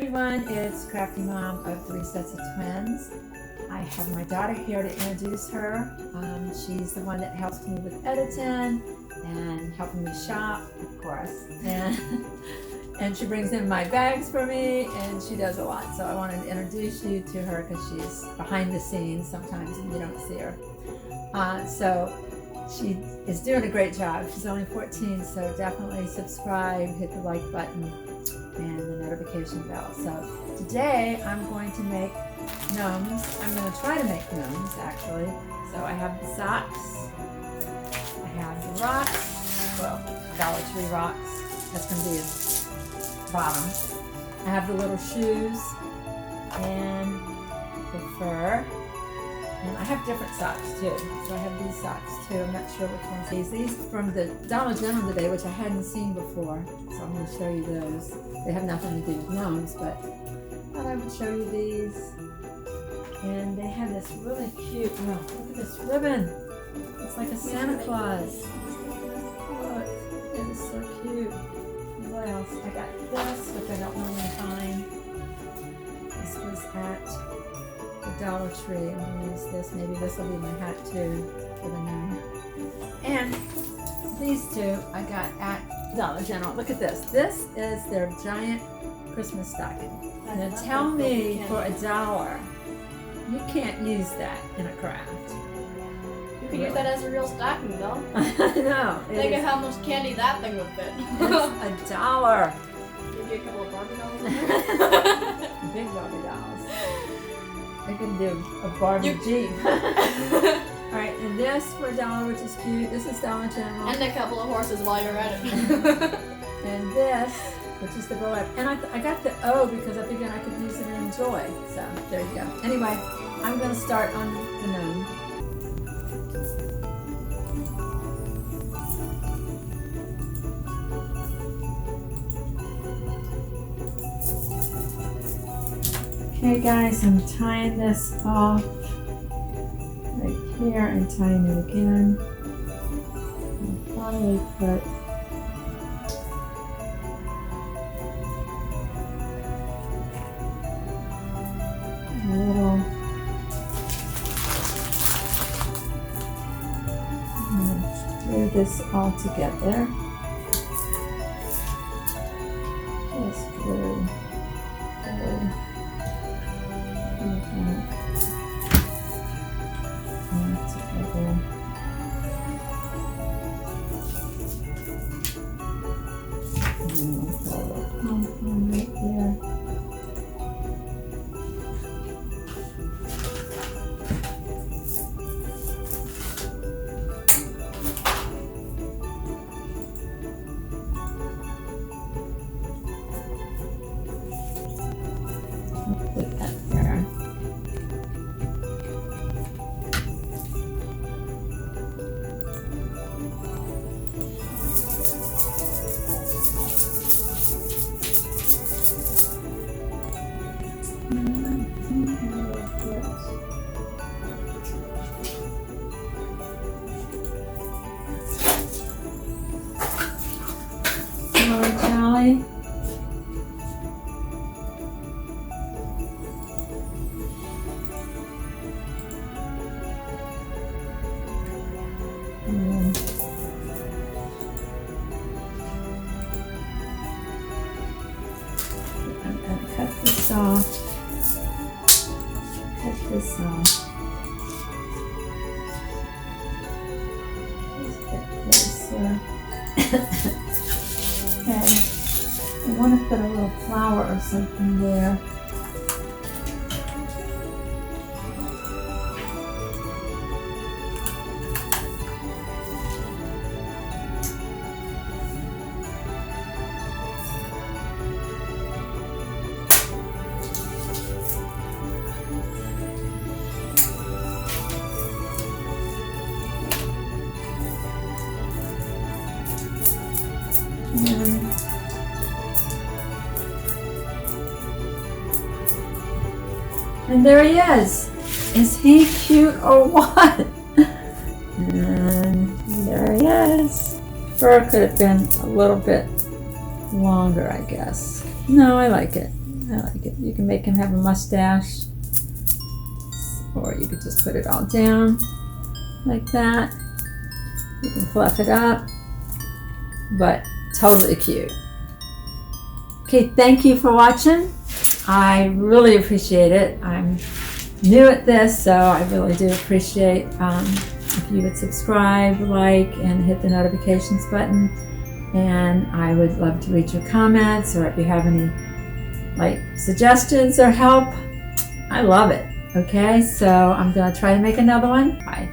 everyone, it's Crafty Mom of 3 Sets of Twins. I have my daughter here to introduce her. She's the one that helps me with editing and helping me shop, of course. And she brings in my bags for me, and she does a lot. So I wanted to introduce you to her because she's behind the scenes sometimes and you don't see her. So she is doing a great job. She's only 14, so definitely subscribe, hit the like button, and the notification bell. So today I'm going to make gnomes. I'm going to try to make gnomes, actually. So I have the socks, I have the rocks, well, Dollar Tree rocks. That's going to be the bottom. I have the little shoes and the fur. And I have different socks too. So I have these socks too. I'm not sure which ones these. These from the Dollar General today, which I hadn't seen before. So I'm going to show you those. They have nothing to do with gnomes, but I thought I would show you these. And they have this really cute, oh, look at this ribbon. It's like a Santa Claus. Look, it is so cute. What else? I got this, which I don't normally find. This was at the Dollar Tree. I'm going to use this. Maybe this will be my hat too for the gnome. And these two I got at Dollar General. Look at this. This is their giant Christmas stocking. Now tell me, for $1, you can't use that in a craft. You can use that as a real stocking, though. No. Think of how much candy that thing would fit. It's $1. Maybe a couple of Barbie dolls in there. Big Barbie dolls. I can do a Barbie Jeep. Alright, and this for $1, which is cute. This is Dollar General. And a couple of horses while you're at it. And this, which is the roll-up. And I got the O because I figured I could use it and enjoy. So, there you go. Anyway, I'm going to start on the gnome. Okay guys, I'm tying this off right here and tying it again. I'll probably put a little, I'm going to glue this all together. Just glue. Right there. Put that there. Jolly. I'm going to cut this off. Cut this off. Just get closer. Okay, I want to put a little flower or something there. And there he is. Is he cute or what? And there he is. Fur could have been a little bit longer, I guess. No, I like it. I like it. You can make him have a mustache, or you could just put it all down like that. You can fluff it up, but totally cute. Okay, thank you for watching. I really appreciate it. I'm new at this, so I really do appreciate if you would subscribe, like, and hit the notifications button. And I would love to read your comments, or if you have any suggestions or help. I love it. Okay, so I'm gonna try to make another one. Bye.